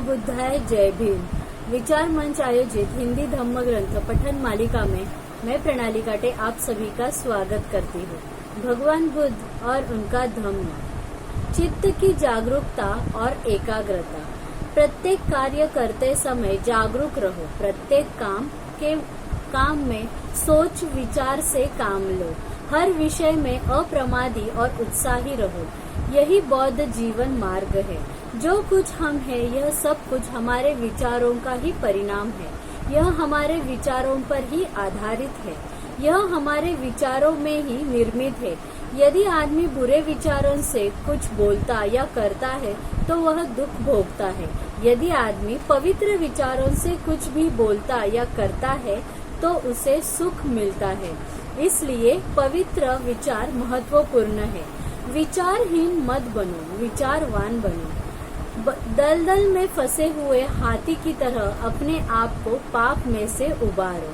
बुद्धाय जय भीम। विचार मंच आयोजित हिंदी धम्म ग्रंथ पठन मालिका में मैं प्रणाली काटे आप सभी का स्वागत करती हूँ। भगवान बुद्ध और उनका धम्म। चित्त की जागरूकता और एकाग्रता। प्रत्येक कार्य करते समय जागरूक रहो। प्रत्येक काम में सोच विचार से काम लो। हर विषय में अप्रमादी और उत्साही रहो। यही बौद्ध जीवन मार्ग है। जो कुछ हम हैं यह सब कुछ हमारे विचारों का ही परिणाम है। यह हमारे विचारों पर ही आधारित है। यह हमारे विचारों में ही निर्मित है। यदि आदमी बुरे विचारों से कुछ बोलता या करता है तो वह दुख भोगता है। यदि आदमी पवित्र विचारों से कुछ भी बोलता या करता है तो उसे सुख मिलता है। इसलिए पवित्र विचार महत्वपूर्ण है। विचारहीन मत बनो, विचारवान बनो। दलदल में फंसे हुए हाथी की तरह अपने आप को पाप में से उबारो।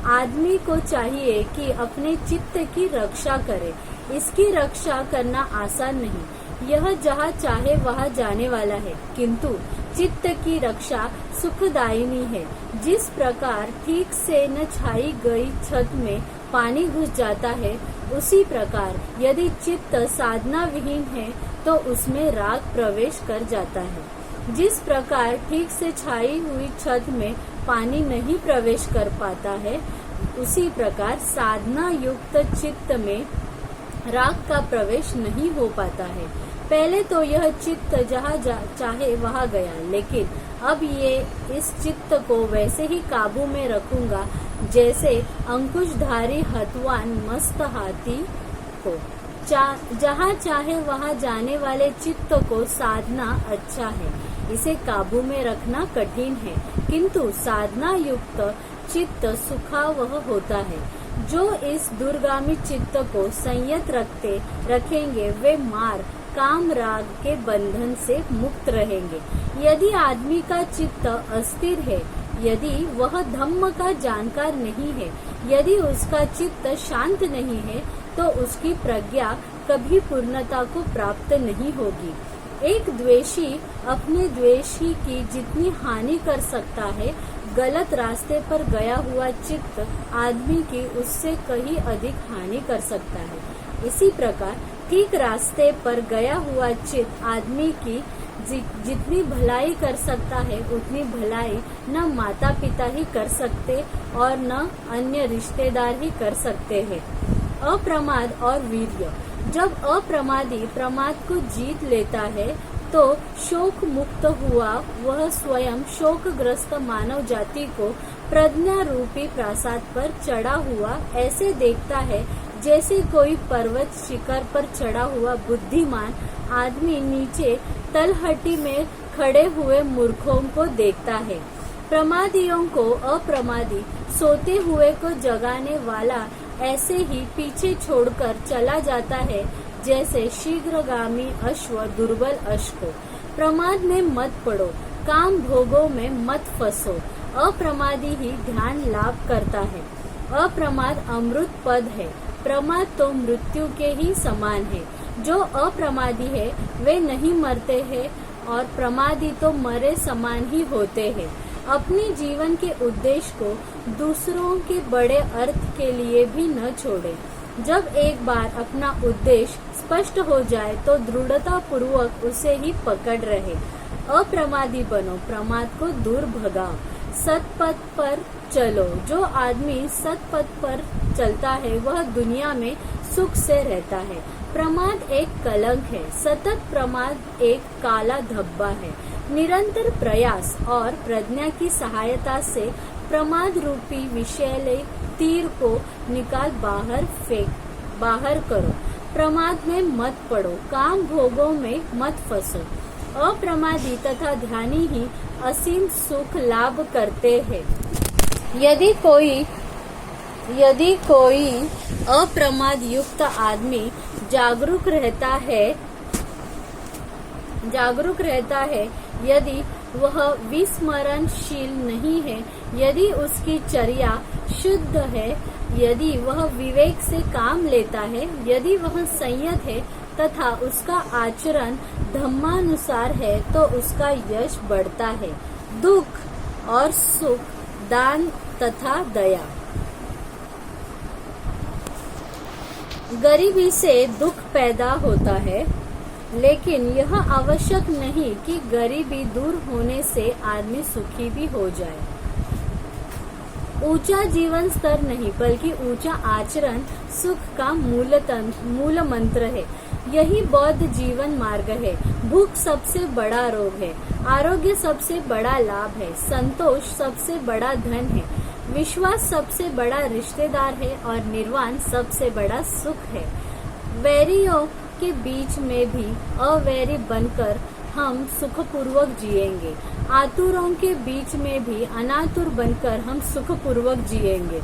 आदमी को चाहिए कि अपने चित्त की रक्षा करे। इसकी रक्षा करना आसान नहीं। यह जहाँ चाहे वहाँ जाने वाला है, किंतु चित्त की रक्षा सुखदायिनी है। जिस प्रकार ठीक से न छाई गई छत में पानी घुस जाता है, उसी प्रकार यदि चित्त साधना विहीन है तो उसमें राग प्रवेश कर जाता है। जिस प्रकार ठीक से छाई हुई छत में पानी नहीं प्रवेश कर पाता है, उसी प्रकार साधना युक्त चित्त में राग का प्रवेश नहीं हो पाता है। पहले तो यह चित्त जहाँ चाहे वहाँ गया, लेकिन अब ये इस चित्त को वैसे ही काबू में रखूंगा जैसे अंकुशधारी हथवान मस्त हाथी को। जहाँ चाहे वहाँ जाने वाले चित्त को साधना अच्छा है। इसे काबू में रखना कठिन है, किंतु साधना युक्त चित्त सुखावह होता है। जो इस दूरगामी चित्त को संयत रखेंगे वे मार काम राग के बंधन से मुक्त रहेंगे। यदि आदमी का चित्त अस्थिर है, यदि वह धम्म का जानकार नहीं है, यदि उसका चित्त शांत नहीं है, तो उसकी प्रज्ञा कभी पूर्णता को प्राप्त नहीं होगी। एक द्वेषी अपने द्वेषी की जितनी हानि कर सकता है, गलत रास्ते पर गया हुआ चित्त आदमी की उससे कहीं अधिक हानि कर सकता है। इसी प्रकार ठीक रास्ते पर गया हुआ चित्त आदमी की जितनी भलाई कर सकता है, उतनी भलाई न माता पिता ही कर सकते और न अन्य रिश्तेदार ही कर सकते हैं। अप्रमाद और वीर्य। जब अप्रमादी प्रमाद को जीत लेता है तो शोक मुक्त हुआ वह स्वयं शोकग्रस्त मानव जाति को प्रज्ञा रूपी प्रासाद पर चढ़ा हुआ ऐसे देखता है जैसे कोई पर्वत शिखर पर चढ़ा हुआ बुद्धिमान आदमी नीचे तलहटी में खड़े हुए मूर्खों को देखता है। प्रमादियों को अप्रमादी सोते हुए को जगाने वाला ऐसे ही पीछे छोड़कर चला जाता है जैसे शीघ्रगामी अश्व दुर्बल अश्व को। प्रमाद में मत पड़ो, काम भोगों में मत फंसो। अप्रमादी ही ध्यान लाभ करता है। अप्रमाद अमृत पद है। प्रमाद तो मृत्यु के ही समान है। जो अप्रमादी है वे नहीं मरते हैं और प्रमादी तो मरे समान ही होते हैं। अपने जीवन के उद्देश्य को दूसरों के बड़े अर्थ के लिए भी न छोड़े। जब एक बार अपना उद्देश्य स्पष्ट हो जाए तो दृढ़ता पूर्वक उसे ही पकड़ रहे। अप्रमादी बनो, प्रमाद को दूर भगाओ। सतपथ पर चलो। जो आदमी सतपथ पर चलता है वह दुनिया में सुख से रहता है। प्रमाद एक कलंक है। सतत प्रमाद एक काला धब्बा है। निरंतर प्रयास और प्रज्ञा की सहायता से प्रमाद रूपी विषैले तीर को निकाल बाहर करो। प्रमाद में मत पड़ो, काम भोगों में मत फंसो। अप्रमादी तथा ध्यानी ही असीम सुख लाभ करते हैं। यदि कोई अप्रमाद युक्त आदमी जागरूक रहता है, यदि वह विस्मरणशील नहीं है, यदि उसकी चर्या शुद्ध है, यदि वह विवेक से काम लेता है, यदि वह संयत है, तथा उसका आचरण धम्मानुसार है तो उसका यश बढ़ता है। दुख और सुख, दान तथा दया। गरीबी से दुख पैदा होता है, लेकिन यह आवश्यक नहीं कि गरीबी दूर होने से आदमी सुखी भी हो जाए। ऊंचा जीवन स्तर नहीं बल्कि ऊंचा आचरण सुख का मूल मंत्र है। यही बौद्ध जीवन मार्ग है। भूख सबसे बड़ा रोग है, आरोग्य सबसे बड़ा लाभ है, संतोष सबसे बड़ा धन है, विश्वास सबसे बड़ा रिश्तेदार है और निर्वाण सबसे बड़ा सुख है। वैरियों के बीच में भी अवैरी बनकर हम सुखपूर्वक जिएंगे। आतुरों के बीच में भी अनातुर बनकर हम सुखपूर्वक जिएंगे।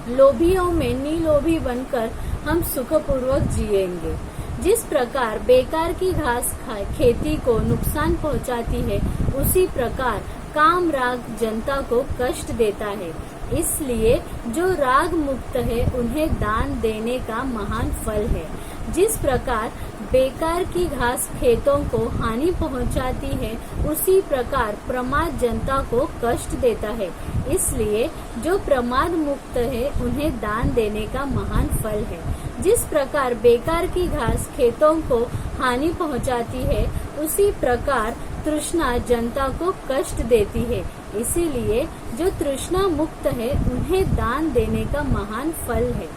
लोभियों में निलोभी बनकर हम सुखपूर्वक जिएंगे। जिस प्रकार बेकार की घास खेती को नुकसान पहुंचाती है, उसी प्रकार काम राग जनता को कष्ट देता है। इसलिए जो राग मुक्त है उन्हें दान देने का महान फल है। जिस प्रकार बेकार की घास खेतों को हानि पहुंचाती है, उसी प्रकार प्रमाद जनता को कष्ट देता है। इसलिए जो प्रमाद मुक्त है उन्हें दान देने का महान फल है। जिस प्रकार बेकार की घास खेतों को हानि पहुंचाती है, उसी प्रकार तृष्णा जनता को कष्ट देती है। इसीलिए जो तृष्णा मुक्त है उन्हें दान देने का महान फल है।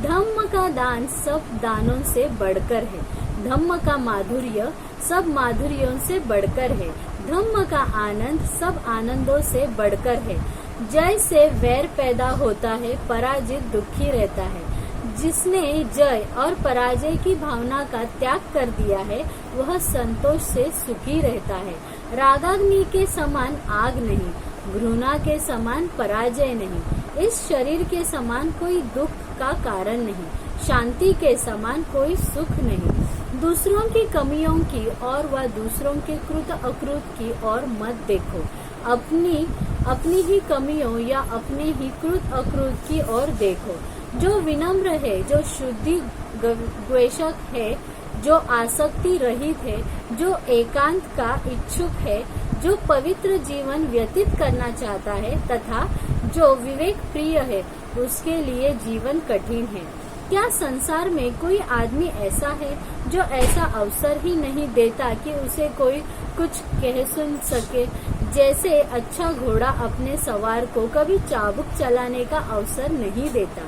धम्म का दान सब दानों से बढ़कर है। धम्म का माधुर्य सब माधुर्यों से बढ़कर है। धम्म का आनंद सब आनंदों से बढ़कर है। जय से वैर पैदा होता है, पराजित दुखी रहता है। जिसने जय और पराजय की भावना का त्याग कर दिया है, वह संतोष से सुखी रहता है। रागाग्नि के समान आग नहीं, घृणा के समान पराजय नहीं, इस शरीर के समान कोई दुख का कारण नहीं, शांति के समान कोई सुख नहीं। दूसरों की कमियों की और व दूसरों के कृत अकृत की ओर मत देखो। अपनी ही कमियों या अपने ही कृत अकृत की ओर देखो। जो विनम्र है, जो शुद्धि द्वेषक है, जो आसक्ति रहित है, जो एकांत का इच्छुक है, जो पवित्र जीवन व्यतीत करना चाहता है तथा जो विवेक प्रिय है, उसके लिए जीवन कठिन है। क्या संसार में कोई आदमी ऐसा है जो ऐसा अवसर ही नहीं देता कि उसे कोई कुछ कह सुन सके? जैसे अच्छा घोड़ा अपने सवार को कभी चाबुक चलाने का अवसर नहीं देता।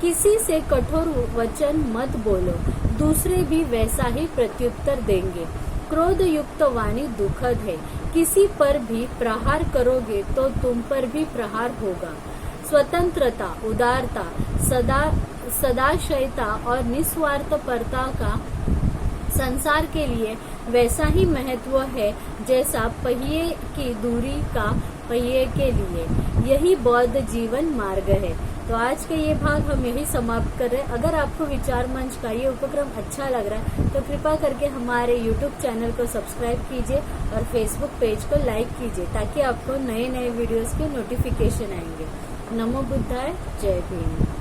किसी से कठोर वचन मत बोलो, दूसरे भी वैसा ही प्रत्युत्तर देंगे। क्रोध युक्त वाणी दुखद है, किसी पर भी प्रहार करोगे तो तुम पर भी प्रहार होगा। स्वतंत्रता, उदारता, सदाशयता और निस्वार्थपरता का संसार के लिए वैसा ही महत्व है जैसा पहिए की दूरी का पहिए के लिए। यही बौद्ध जीवन मार्ग है। तो आज का ये भाग हम यही समाप्त कर रहे हैं। अगर आपको विचार मंच का ये उपक्रम अच्छा लग रहा है तो कृपा करके हमारे YouTube चैनल को सब्सक्राइब कीजिए और Facebook पेज को लाइक कीजिए ताकि आपको नए नए वीडियोस के नोटिफिकेशन आएंगे। नमो बुद्धाय, जय भीम।